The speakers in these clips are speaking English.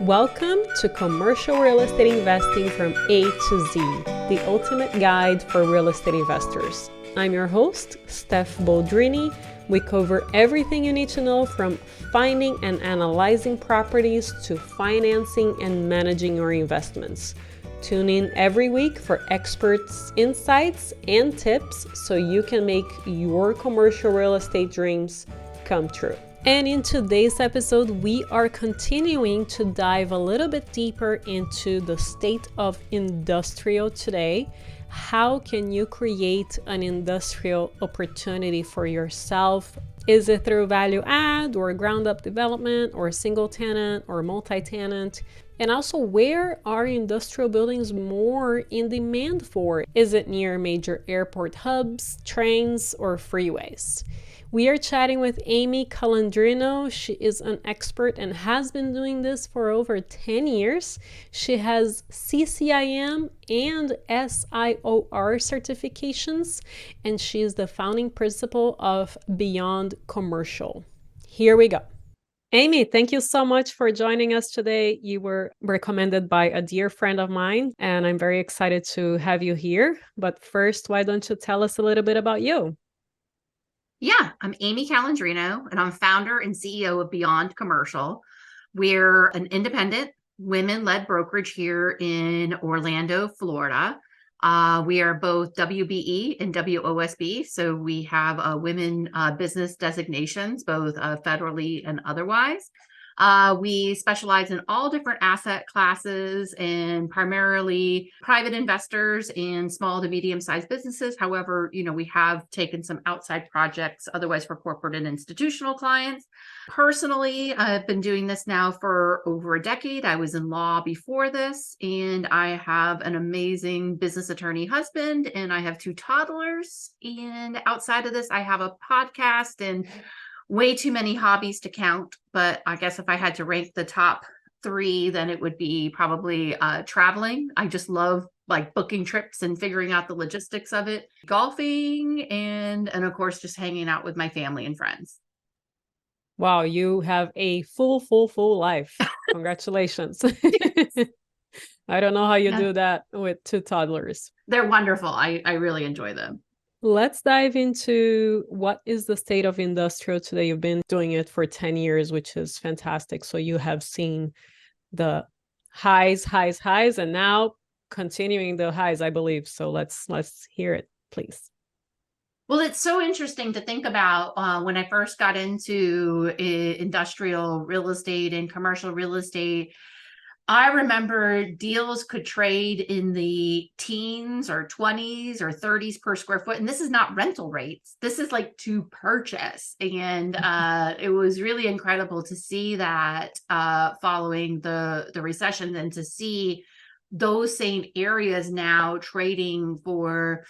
Welcome to Commercial Real Estate Investing from A to Z, the ultimate guide for real estate investors. I'm your host, Steph Boldrini. We cover everything you need to know from finding and analyzing properties to financing and managing your investments. Tune in every week for experts' insights and tips so you can make your commercial real estate dreams come true. And in today's episode, we are continuing to dive a little bit deeper into the state of industrial today. How can you create an industrial opportunity for yourself? Is it through value add or ground up development or single tenant or multi-tenant? And also, where are industrial buildings more in demand for? Is it near major airport hubs, trains, or freeways? We are chatting with Amy Calandrino. She is an expert and has been doing this for over 10 years. She has CCIM and SSIOR certifications, and she is the founding principal of Beyond Commercial. Here we go. Amy, thank you so much for joining us today. You were recommended by a dear friend of mine, and I'm very excited to have you here. But first, why don't you tell us a little bit about you? Yeah, I'm Amy Calandrino, and I'm founder and CEO of Beyond Commercial. We're an independent, women-led brokerage here in Orlando, Florida. We are both WBE and WOSB, so we have women business designations, both federally and otherwise. We specialize in all different asset classes and primarily private investors and small to medium-sized businesses. However, we have taken some outside projects, otherwise for corporate and institutional clients. Personally, I've been doing this now for over a decade. I was in law before this, and I have an amazing business attorney husband, and I have 2 toddlers. And outside of this, I have a podcast and way too many hobbies to count, but I guess if I had to rank the top 3, then it would be probably traveling. I just love booking trips and figuring out the logistics of it, golfing, and of course just hanging out with my family and friends. Wow, you have a full life. Congratulations. I don't know how you do that with 2 toddlers. They're wonderful. I really enjoy them. Let's dive into what is the state of industrial today. You've been doing it for 10 years, which is fantastic. So you have seen the highs, and now continuing the highs, I believe. So let's hear it, please. Well, it's so interesting to think about when I first got into industrial real estate and commercial real estate. I remember deals could trade in the teens or 20s or 30s per square foot. And this is not rental rates. This is to purchase. And it was really incredible to see that following the recession, and to see those same areas now trading for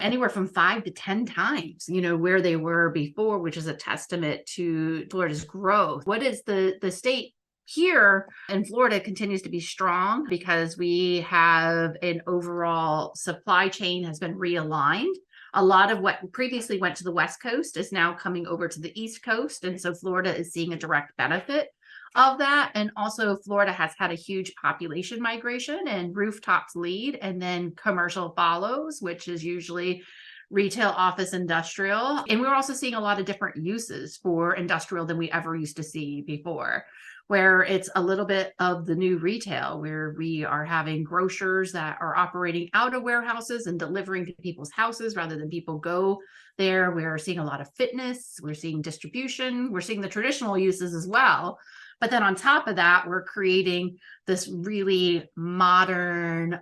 anywhere from 5 to 10 times, where they were before, which is a testament to Florida's growth. What is the state here in Florida continues to be strong because we have an overall supply chain has been realigned. A lot of what previously went to the West Coast is now coming over to the East Coast. And so Florida is seeing a direct benefit of that. And also Florida has had a huge population migration, and rooftops lead, and then commercial follows, which is usually retail, office, industrial. And we're also seeing a lot of different uses for industrial than we ever used to see before, where it's a little bit of the new retail, where we are having grocers that are operating out of warehouses and delivering to people's houses rather than people go there. We're seeing a lot of fitness. We're seeing distribution. We're seeing the traditional uses as well. But then on top of that, we're creating this really modern,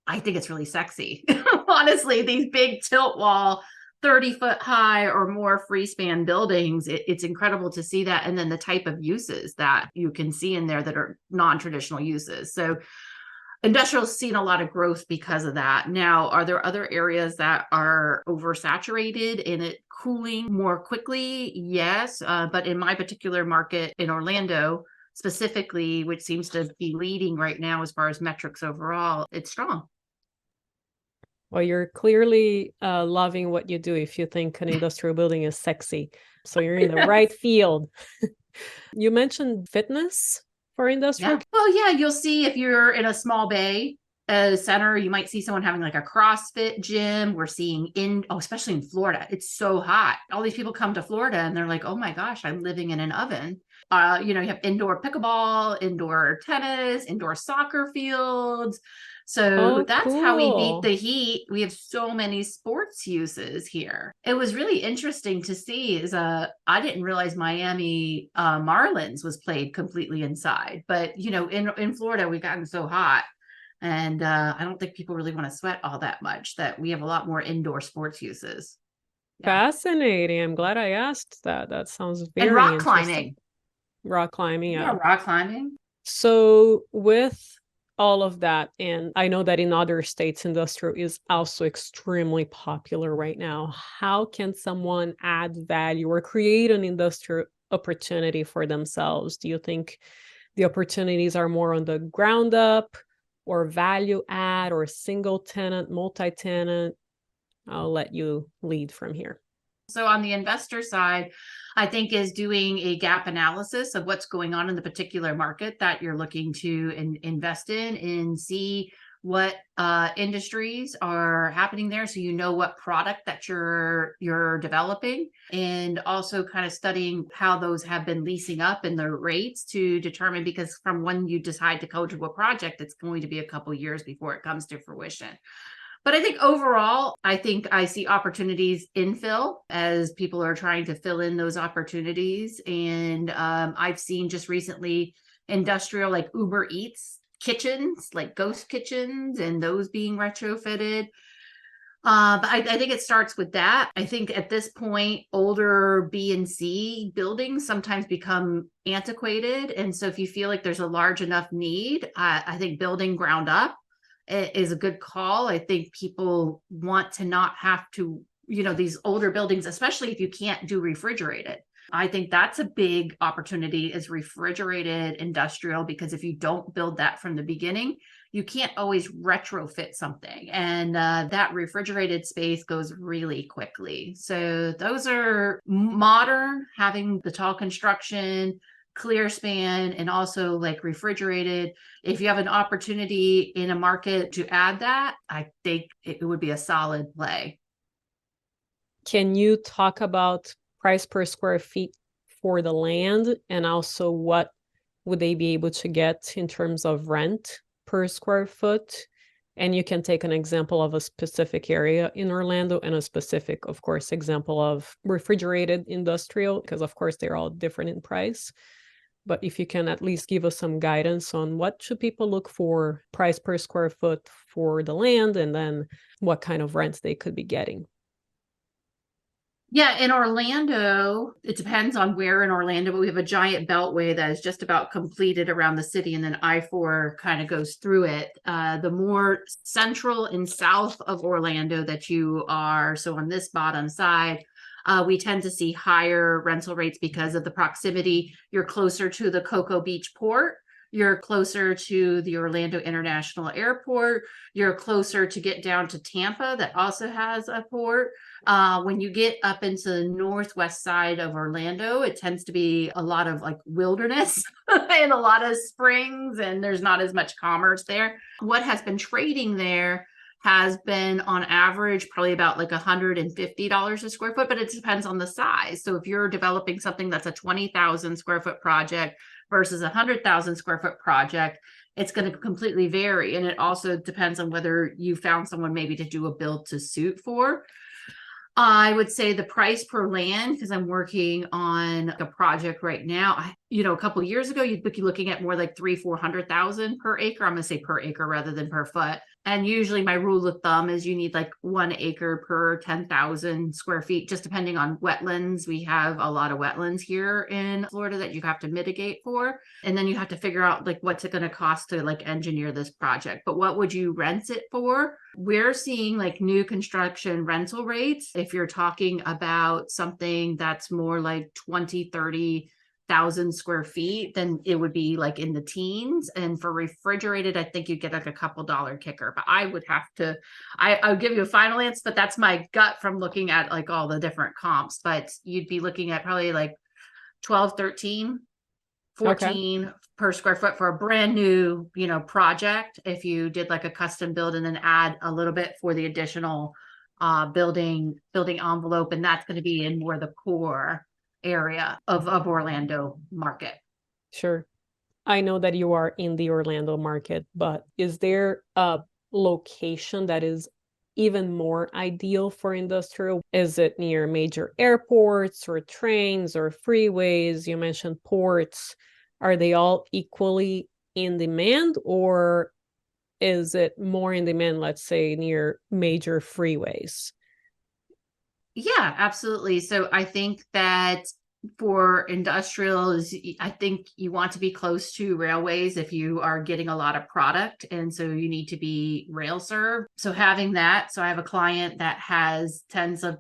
I think it's really sexy. Honestly, these big tilt wall, 30-foot high or more free span buildings. It's incredible to see that. And then the type of uses that you can see in there that are non-traditional uses. So industrial's seen a lot of growth because of that. Now, are there other areas that are oversaturated and it cooling more quickly? Yes. But in my particular market in Orlando specifically, which seems to be leading right now as far as metrics overall, it's strong. Well, you're clearly loving what you do if you think an industrial building is sexy. So you're in the right field. You mentioned fitness for industrial? Yeah. Well, yeah, you'll see if you're in a small bay center, you might see someone having like a CrossFit gym. We're seeing especially in Florida, it's so hot. All these people come to Florida and they're like, oh my gosh, I'm living in an oven. You have indoor pickleball, indoor tennis, indoor soccer fields. So Oh, that's how we beat cool. the heat. We have so many sports uses here. It was really interesting to see is I didn't realize Miami Marlins was played completely inside, but in Florida we've gotten so hot. And I don't think people really want to sweat all that much, that we have a lot more indoor sports uses. Yeah. Fascinating. I'm glad I asked that. That sounds And very rock interesting. climbing. Rock climbing, Yeah, yeah. rock climbing. So with all of that, and I know that in other states, industrial is also extremely popular right now. How can someone add value or create an industrial opportunity for themselves? Do you think the opportunities are more on the ground up or value add or single tenant, multi-tenant? I'll let you lead from here. So on the investor side, I think is doing a gap analysis of what's going on in the particular market that you're looking to invest in and see what industries are happening there, so you know what product that you're developing, and also kind of studying how those have been leasing up and the rates to determine, because from when you decide to go to a project, it's going to be a couple years before it comes to fruition. But I think overall, I think I see opportunities infill as people are trying to fill in those opportunities. And I've seen just recently industrial like Uber Eats kitchens, like ghost kitchens, and those being retrofitted. But I think it starts with that. I think at this point, older B and C buildings sometimes become antiquated. And so if you feel like there's a large enough need, I think building ground up is a good call. I think people want to not have to, these older buildings, especially if you can't do refrigerated. I think that's a big opportunity is refrigerated industrial, because if you don't build that from the beginning, you can't always retrofit something. And that refrigerated space goes really quickly. So those are modern, having the tall construction, clear span, and also like refrigerated. If you have an opportunity in a market to add that, I think it would be a solid play. Can you talk about price per square feet for the land, and also what would they be able to get in terms of rent per square foot? And you can take an example of a specific area in Orlando and a specific, of course, example of refrigerated industrial, because of course they're all different in price. But if you can at least give us some guidance on what should people look for price per square foot for the land, and then what kind of rents they could be getting. Yeah, in Orlando, it depends on where in Orlando, but we have a giant beltway that is just about completed around the city, and then I-4 kind of goes through it. The more central and south of Orlando that you are, so on this bottom side, we tend to see higher rental rates because of the proximity. You're closer to the Cocoa Beach port. You're closer to the Orlando International Airport. You're closer to get down to Tampa, that also has a port. When you get up into the northwest side of Orlando, it tends to be a lot of like wilderness and a lot of springs, and there's not as much commerce there. What has been trading there has been on average probably about like $150 a square foot, but it depends on the size. So if you're developing something that's a 20,000 square foot project versus a 100,000 square foot project, it's going to completely vary. And it also depends on whether you found someone maybe to do a build to suit for. I would say the price per land, because I'm working on a project right now. A couple of years ago, you'd be looking at more like 300,000-400,000 per acre. I'm going to say per acre rather than per foot. And usually my rule of thumb is you need like 1 acre per 10,000 square feet, just depending on wetlands. We have a lot of wetlands here in Florida that you have to mitigate for. And then you have to figure out like what's it going to cost to like engineer this project. But what would you rent it for? We're seeing like new construction rental rates. If you're talking about something that's more like 20,000-30,000 square feet, then it would be like in the teens. And for refrigerated, I think you'd get like a couple dollar kicker. But I would have to, I'll give you a final answer, but that's my gut from looking at like all the different comps. But you'd be looking at probably like 12, 13 Okay. 14 per square foot for a brand new, project. If you did like a custom build and then add a little bit for the additional building envelope, and that's going to be in more the core area of Orlando market. Sure. I know that you are in the Orlando market, but is there a location that is even more ideal for industrial? Is it near major airports or trains or freeways? You mentioned ports. Are they all equally in demand, or is it more in demand, let's say, near major freeways? Yeah, absolutely. So I think that for industrials, I think you want to be close to railways if you are getting a lot of product. And so you need to be rail served. So having that, so I have a client that has tens of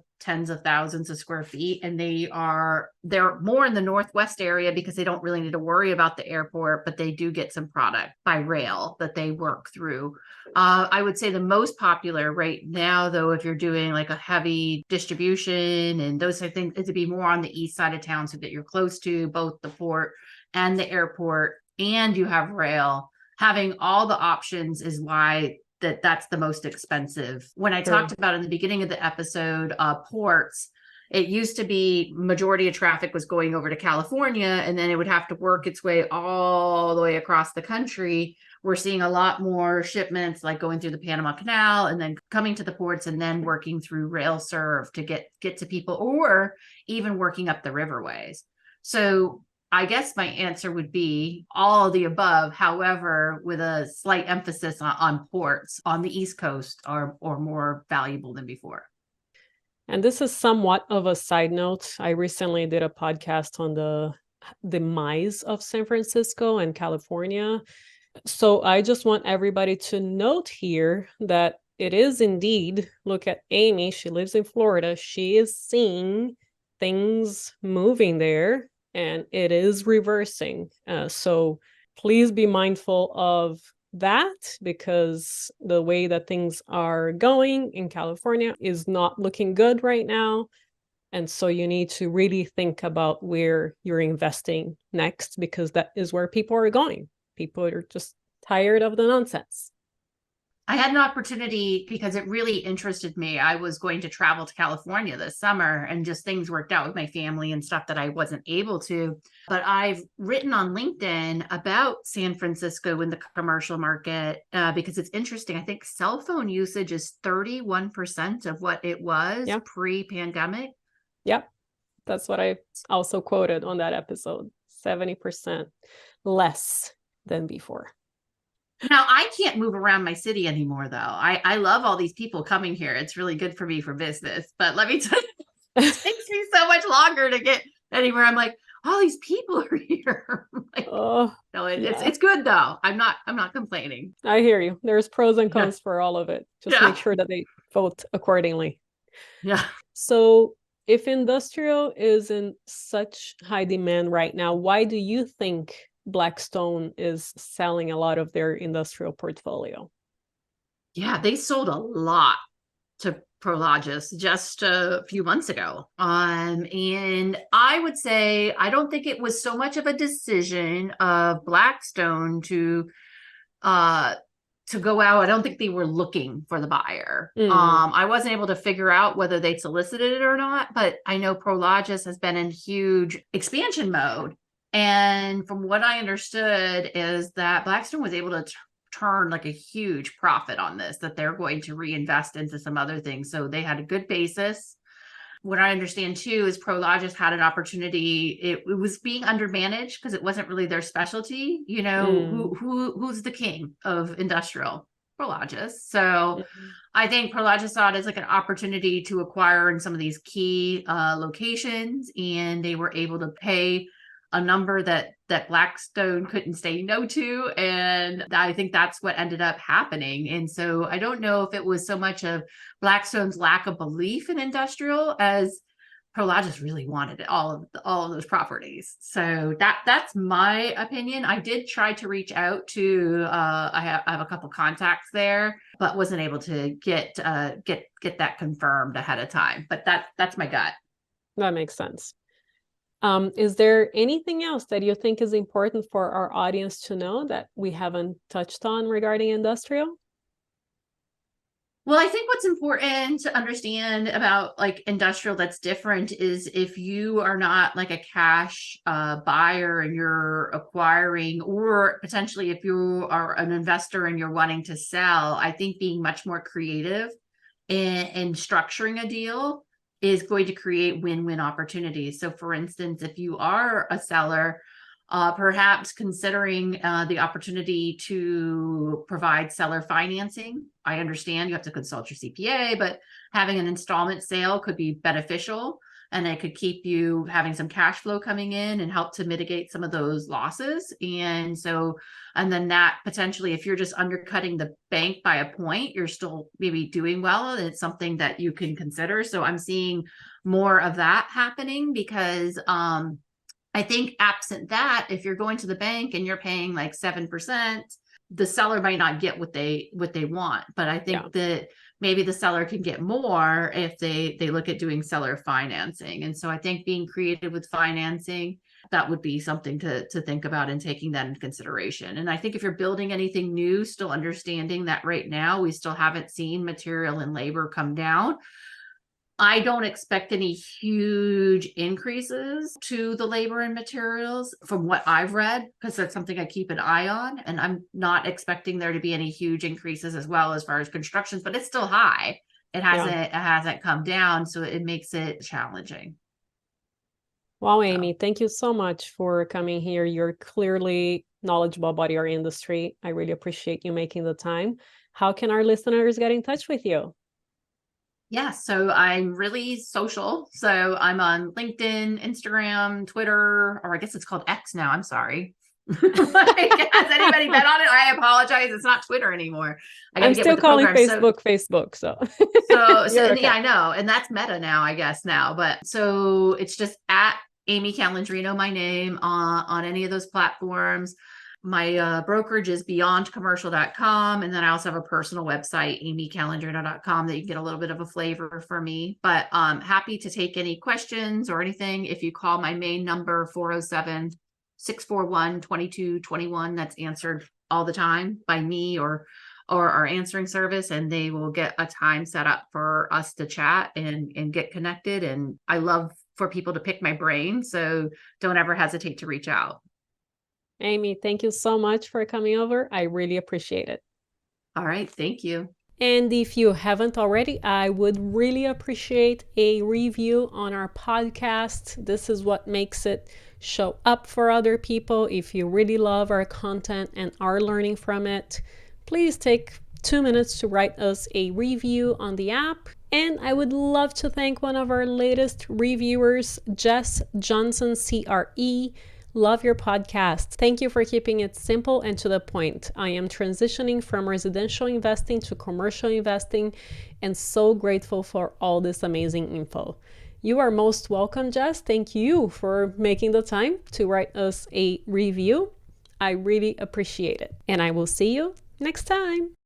thousands of square feet, and they're more in the northwest area because they don't really need to worry about the airport, but they do get some product by rail that they work through. I would say the most popular right now, though, if you're doing like a heavy distribution and those type of things, is to be more on the east side of town so that you're close to both the port and the airport, and you have rail. Having all the options is why that's the most expensive. When I talked about in the beginning of the episode, ports, it used to be majority of traffic was going over to California, and then it would have to work its way all the way across the country. We're seeing a lot more shipments like going through the Panama Canal and then coming to the ports and then working through rail serve to get to people, or even working up the riverways. So I guess my answer would be all of the above. However, with a slight emphasis on ports on the East Coast are more valuable than before. And this is somewhat of a side note. I recently did a podcast on the demise of San Francisco and California. So I just want everybody to note here that it is indeed, look at Amy, she lives in Florida. She is seeing things moving there, and it is reversing. So please be mindful of that, because the way that things are going in California is not looking good right now. And so you need to really think about where you're investing next, because that is where people are going. People are just tired of the nonsense. I had an opportunity because it really interested me. I was going to travel to California this summer, and just things worked out with my family and stuff that I wasn't able to. But I've written on LinkedIn about San Francisco in the commercial market because it's interesting. I think cell phone usage is 31% of what it was pre-pandemic. Yep. That's what I also quoted on that episode. 70% less than before. Now, I can't move around my city anymore, though. I love all these people coming here. It's really good for me for business. But let me tell you, it takes me so much longer to get anywhere. I'm like, all these people are here. Like, no, it's good though. I'm not complaining. I hear you. There's pros and cons for all of it. Just make sure that they vote accordingly. Yeah. So if industrial is in such high demand right now, why do you think Blackstone is selling a lot of their industrial portfolio? Yeah, they sold a lot to Prologis just a few months ago. And I would say, I don't think it was so much of a decision of Blackstone to go out. I don't think they were looking for the buyer. I wasn't able to figure out whether they solicited it or not, but I know Prologis has been in huge expansion mode. And from what I understood is that Blackstone was able to turn like a huge profit on this, that they're going to reinvest into some other things. So they had a good basis. What I understand too is Prologis had an opportunity. It was being undermanaged because it wasn't really their specialty. You know, who's the king of industrial? Prologis. So I think Prologis saw it as like an opportunity to acquire in some of these key locations, and they were able to pay a number that Blackstone couldn't say no to. And I think that's what ended up happening. And so I don't know if it was so much of Blackstone's lack of belief in industrial as Prologis really wanted all of those properties. So that's my opinion. I did try to reach out to I have a couple contacts there, but wasn't able to get that confirmed ahead of time. But that's my gut. That makes sense. Is there anything else that you think is important for our audience to know that we haven't touched on regarding industrial? Well, I think what's important to understand about like industrial that's different is if you are not like a cash buyer and you're acquiring, or potentially if you are an investor and you're wanting to sell, I think being much more creative in structuring a deal is going to create win-win opportunities. So for instance, if you are a seller, perhaps considering the opportunity to provide seller financing. I understand you have to consult your CPA, but having an installment sale could be beneficial, and it could keep you having some cash flow coming in and help to mitigate some of those losses. And so, and then that potentially, if you're just undercutting the bank by a point, you're still maybe doing well. And it's something that you can consider. So I'm seeing more of that happening because, I think absent that, if you're going to the bank and you're paying like 7%, the seller might not get what they want. But I think that maybe the seller can get more if they look at doing seller financing. And so I think being creative with financing, that would be something to think about and taking that into consideration. And I think if you're building anything new, still understanding that right now we still haven't seen material and labor come down. I don't expect any huge increases to the labor and materials from what I've read, because that's something I keep an eye on. And I'm not expecting there to be any huge increases as well as far as constructions, but it's still high. It hasn't come down, so it makes it challenging. Wow, Amy, thank you so much for coming here. You're clearly knowledgeable about your industry. I really appreciate you making the time. How can our listeners get in touch with you? Yeah, so I'm really social. So I'm on LinkedIn, Instagram, Twitter, or I guess it's called X now. I'm sorry. Has anybody been on it? I apologize. It's not Twitter anymore. I'm still calling Facebook Facebook. So okay. Yeah, I know. And that's Meta now, I guess now. But so it's just at Amy Calandrino, my name, on any of those platforms. My brokerage is beyondcommercial.com. And then I also have a personal website, amycalandrino.com, that you can get a little bit of a flavor for me. But happy to take any questions or anything. If you call my main number, 407-641-2221, that's answered all the time by me or our answering service, and they will get a time set up for us to chat and get connected. And I love for people to pick my brain. So don't ever hesitate to reach out. Amy, thank you so much for coming over. I really appreciate it. All right. Thank you. And if you haven't already, I would really appreciate a review on our podcast. This is what makes it show up for other people. If you really love our content and are learning from it, please take 2 minutes to write us a review on the app. And I would love to thank one of our latest reviewers, Jess Johnson, CRE. Love your podcast. Thank you for keeping it simple and to the point. I am transitioning from residential investing to commercial investing and so grateful for all this amazing info. You are most welcome, Jess. Thank you for making the time to write us a review. I really appreciate it. And I will see you next time.